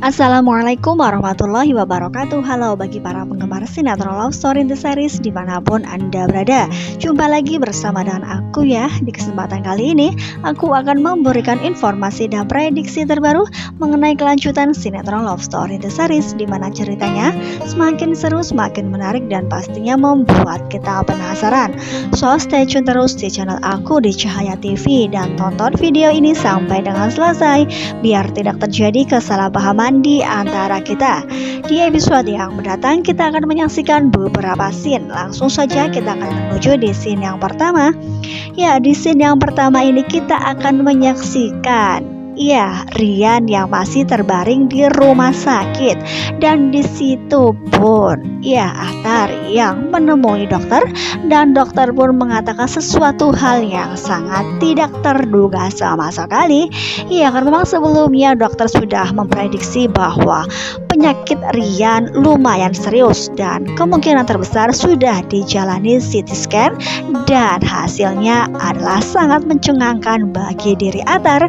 Assalamualaikum warahmatullahi wabarakatuh. Halo bagi para penggemar sinetron Love Story in the Series dimanapun Anda berada. Jumpa lagi bersama dengan aku ya. Di kesempatan kali ini aku akan memberikan informasi dan prediksi terbaru mengenai kelanjutan sinetron Love Story in the Series, dimana ceritanya semakin seru, semakin menarik, dan pastinya membuat kita penasaran. So stay tune terus di channel aku di Cahaya TV dan tonton video ini sampai dengan selesai biar tidak terjadi kesalahpahaman di antara kita. Di episode yang mendatang kita akan menyaksikan beberapa scene. Langsung saja kita akan menuju di scene yang pertama. Ya, di scene yang pertama ini kita akan menyaksikan Rian yang masih terbaring di rumah sakit, dan di situ pun Atar yang menemui dokter, dan dokter pun mengatakan sesuatu hal yang sangat tidak terduga sama sekali. Karena memang sebelumnya dokter sudah memprediksi bahwa penyakit Rian lumayan serius dan kemungkinan terbesar sudah dijalani CT scan, dan hasilnya adalah sangat mencengangkan bagi diri Atar.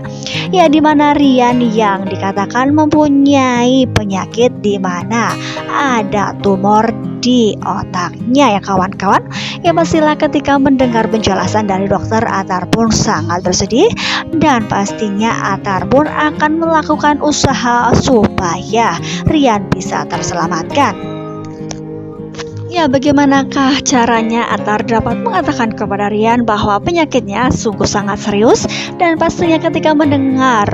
Di mana Rian yang dikatakan mempunyai penyakit di mana ada tumor di otaknya kawan-kawan. Pastilah ketika mendengar penjelasan dari dokter, Atar pun sangat bersedih, dan pastinya Atar pun akan melakukan usaha supaya Rian bisa terselamatkan. Bagaimanakah caranya Atar dapat mengatakan kepada Rian bahwa penyakitnya sungguh sangat serius, dan pastinya ketika mendengar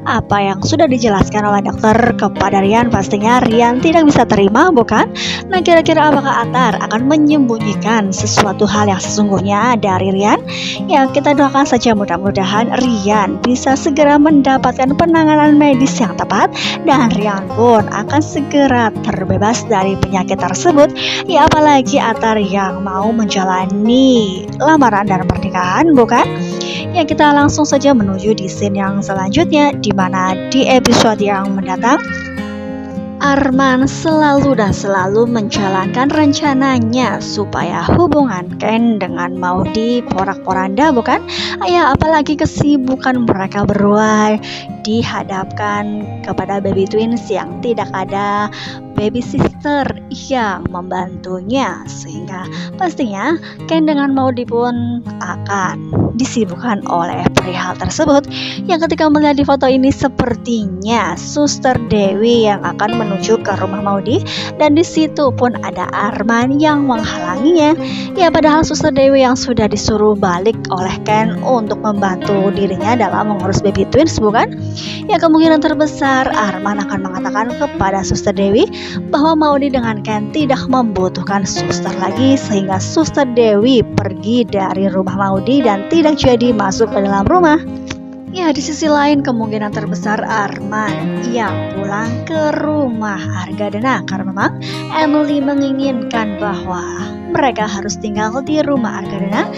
apa yang sudah dijelaskan oleh dokter kepada Rian, pastinya Rian tidak bisa terima, bukan? Nah, kira-kira apakah Atar akan menyembunyikan sesuatu hal yang sesungguhnya dari Rian? Kita doakan saja mudah-mudahan Rian bisa segera mendapatkan penanganan medis yang tepat, dan Rian pun akan segera terbebas dari penyakit tersebut. Apalagi Atar yang mau menjalani lamaran dan pernikahan, bukan? Kita langsung saja menuju di scene yang selanjutnya, di mana di episode yang mendatang Arman selalu menjalankan rencananya supaya hubungan Ken dengan Maudy porak-poranda, bukan? Apalagi kesibukan mereka berdua dihadapkan kepada baby twins yang tidak ada baby sister yang membantunya, sehingga pastinya Ken dengan Maudy pun akan disibukkan oleh perihal tersebut. Ketika melihat di foto ini sepertinya Suster Dewi yang akan menuju ke rumah Maudy, dan di situ pun ada Arman yang menghalanginya. Padahal Suster Dewi yang sudah disuruh balik oleh Ken untuk membantu dirinya dalam mengurus baby twins, bukan? Kemungkinan terbesar Arman akan mengatakan kepada Suster Dewi bahwa Maudy dengan Ken tidak membutuhkan suster lagi, sehingga Suster Dewi pergi dari rumah Maudy dan tidak jadi masuk ke dalam rumah. Di sisi lain kemungkinan terbesar Arman yang pulang ke rumah Argadana, karena memang Emily menginginkan bahwa mereka harus tinggal di rumah Argadana,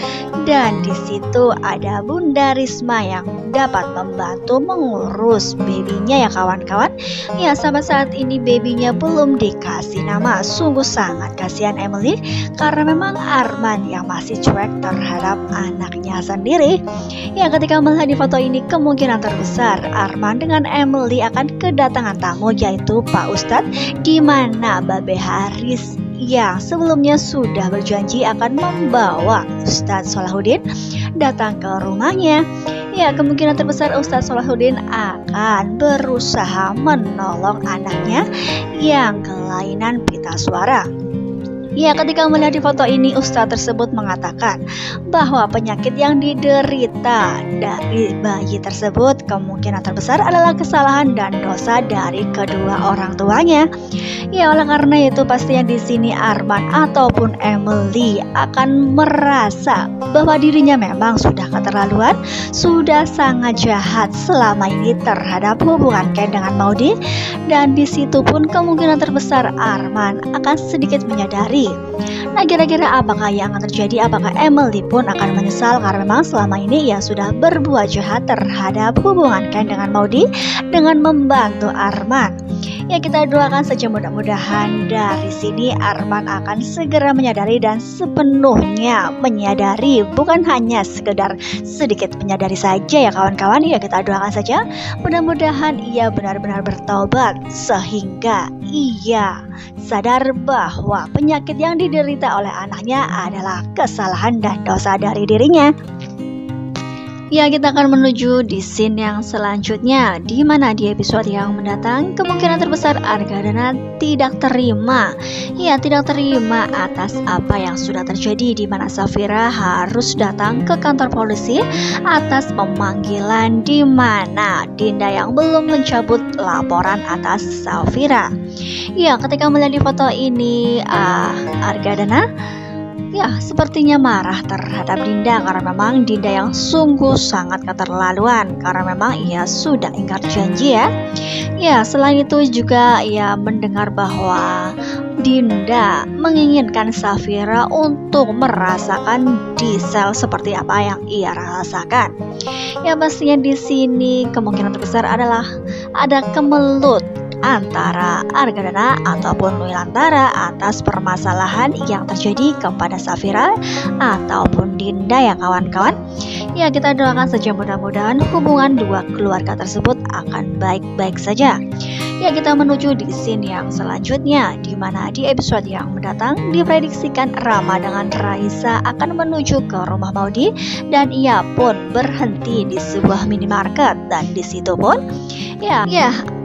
dan di situ ada Bunda Risma yang dapat membantu mengurus babynya kawan-kawan. Sampai saat ini babynya belum dikasih nama. Sungguh sangat kasihan Emily, karena memang Arman yang masih cuek terhadap anaknya sendiri. Ketika melihat di foto ini kemungkinan terbesar Arman dengan Emily akan kedatangan tamu, yaitu Pak Ustadz, di mana Babe Haris yang sebelumnya sudah berjanji akan membawa Ustadz Solahuddin datang ke rumahnya. Kemungkinan terbesar Ustadz Solahuddin akan berusaha menolong anaknya yang kelainan pita suara. Ketika melihat di foto ini, Ustadz tersebut mengatakan bahwa penyakit yang diderita dari bayi tersebut kemungkinan terbesar adalah kesalahan dan dosa dari kedua orang tuanya. Oleh karena itu pastinya di sini Arman ataupun Emily akan merasa bahwa dirinya memang sudah keterlaluan, sudah sangat jahat selama ini terhadap hubungan Ken dengan Maudy, dan di situ pun kemungkinan terbesar Arman akan sedikit menyadari. Nah, kira-kira apakah yang akan terjadi? Apakah Emily pun akan menyesal karena memang selama ini sudah berbuat jahat terhadap hubungan Ken dengan Maudy dengan membantu Arman? Ya, kita doakan saja mudah-mudahan dari sini Arman akan segera menyadari dan sepenuhnya menyadari, bukan hanya sekedar sedikit menyadari saja ya kawan-kawan. Ya, kita doakan saja mudah-mudahan ia benar-benar bertobat sehingga ia sadar bahwa penyakit yang diderita oleh anaknya adalah kesalahan dan dosa dari dirinya. Ya, kita akan menuju di scene yang selanjutnya, di mana di episode yang mendatang kemungkinan terbesar Argadana tidak terima. Ya, tidak terima atas apa yang sudah terjadi, di mana Safira harus datang ke kantor polisi atas pemanggilan di mana Dinda yang belum mencabut laporan atas Safira. Ya, ketika melihat di foto ini Argadana ya sepertinya marah terhadap Dinda karena memang Dinda yang sungguh sangat keterlaluan karena memang ia sudah ingkar janji ya. Ya, selain itu juga ia mendengar bahwa Dinda menginginkan Safira untuk merasakan di sel seperti apa yang ia rasakan. Ya, pastinya di sini kemungkinan terbesar adalah ada kemelut antara Argadana ataupun Nwilantara atas permasalahan yang terjadi kepada Safira ataupun Dinda ya kawan-kawan. Ya, kita doakan saja mudah-mudahan hubungan dua keluarga tersebut akan baik-baik saja. Ya, kita menuju di scene yang selanjutnya, di mana di episode yang mendatang diprediksikan Rama dengan Raisa akan menuju ke rumah Maudy dan ia pun berhenti di sebuah minimarket dan di situ pun ya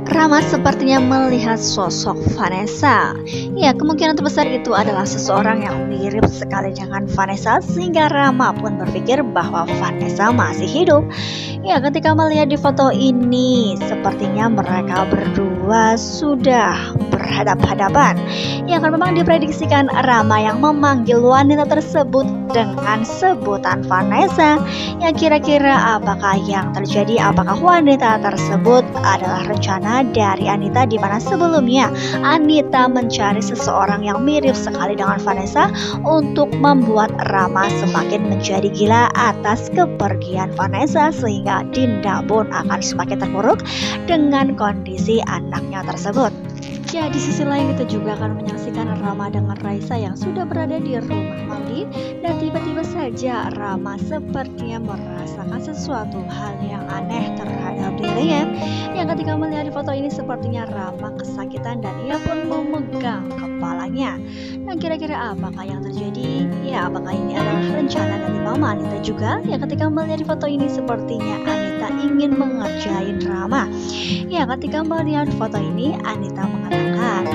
Rama sepertinya melihat sosok Vanessa. Ya, kemungkinan terbesar itu adalah seseorang yang mirip sekali dengan Vanessa sehingga Rama pun berpikir bahwa Vanessa masih hidup. Ya, ketika melihat di foto ini sepertinya mereka berdua sudah berhadap-hadapan. Ya, kan memang diprediksikan Rama yang memanggil wanita tersebut dengan sebutan Vanessa. Ya, kira-kira apakah yang terjadi? Apakah wanita tersebut adalah rencana dari Anita, di mana sebelumnya Anita mencari seseorang yang mirip sekali dengan Vanessa untuk membuat Rama semakin menjadi gila atas kepergian Vanessa sehingga Dinda pun akan semakin terpuruk dengan kondisi anaknya tersebut. Ya, di sisi lain kita juga akan menyaksikan Rama dengan Raisa yang sudah berada di rumah Maudy dan tiba-tiba saja Rama sepertinya merasakan sesuatu hal yang aneh terhadap dirinya. Yang ketika melihat di foto ini sepertinya Rama kesakitan dan ia pun memegang kepalanya. Dan kira-kira apakah yang terjadi? Ya, apakah ini adalah rencana dari Mama Anita juga? Ya, ketika melihat di foto ini sepertinya Anita ingin mengerjain Rama. Ya, ketika melihat foto ini Anita mengatakan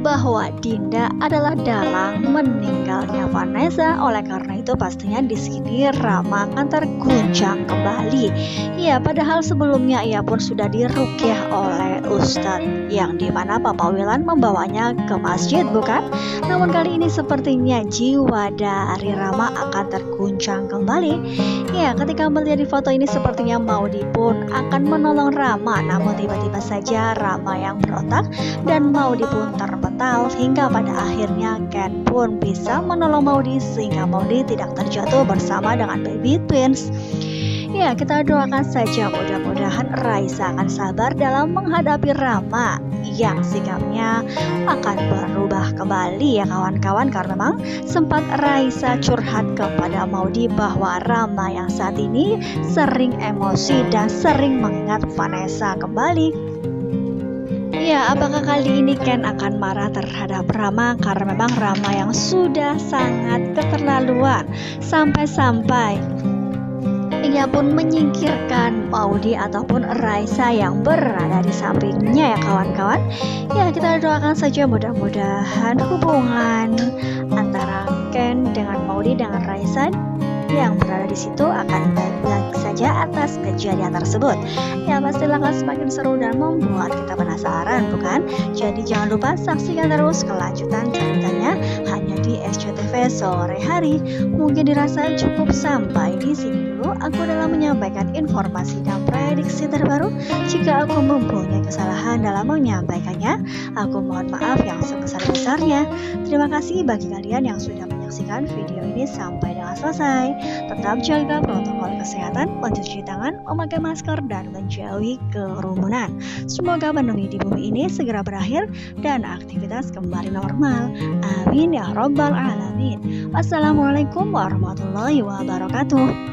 bahwa Dinda adalah dalang meninggalnya Vanessa. Oleh karena itu pastinya di sini Rama akan terguncang kembali. Ya, padahal sebelumnya ia pun sudah diruqyah oleh Ustadz yang dimana Papa Wilan membawanya ke masjid, bukan? Namun kali ini sepertinya jiwa dari Rama akan terguncang kembali. Ya, ketika melihat di foto ini sepertinya Maudy pun akan menolong Rama, namun tiba-tiba saja Rama yang berontak dan Maudy pun terpental hingga pada akhirnya Ken pun bisa menolong Maudy sehingga Maudy tidak terjatuh bersama dengan baby twins. Ya, kita doakan saja mudah-mudahan Raisa akan sabar dalam menghadapi Rama yang sikapnya akan berubah kembali ya kawan-kawan, karena memang sempat Raisa curhat kepada Maudy bahwa Rama yang saat ini sering emosi dan sering mengingat Vanessa kembali. Ya, apakah kali ini Ken akan marah terhadap Rama karena memang Rama yang sudah sangat keterlaluan sampai-sampai ia pun menyingkirkan Maudy ataupun Raisa yang berada di sampingnya ya kawan-kawan. Ya, kita doakan saja mudah-mudahan hubungan antara Ken dengan Maudy dengan Raisa yang berada di situ akan baik-baik saja atas kejadian tersebut. Ya, pastilah akan semakin seru dan membuat kita penasaran, bukan? Jadi jangan lupa saksikan terus kelanjutan ceritanya hanya di SCTV sore hari. Mungkin dirasa cukup sampai di sini dulu aku dalam menyampaikan informasi dan prediksi terbaru. Jika aku mempunyai kesalahan dalam menyampaikannya, aku mohon maaf yang sebesar-besarnya. Terima kasih bagi kalian yang sudah menyaksikan menyaksikan video ini sampai dengan selesai. Tetap jaga protokol kesehatan, mencuci tangan, memakai masker, dan menjauhi kerumunan. Semoga pandemi di bumi ini segera berakhir dan aktivitas kembali normal. Amin ya robbal alamin. Wassalamualaikum warahmatullahi wabarakatuh.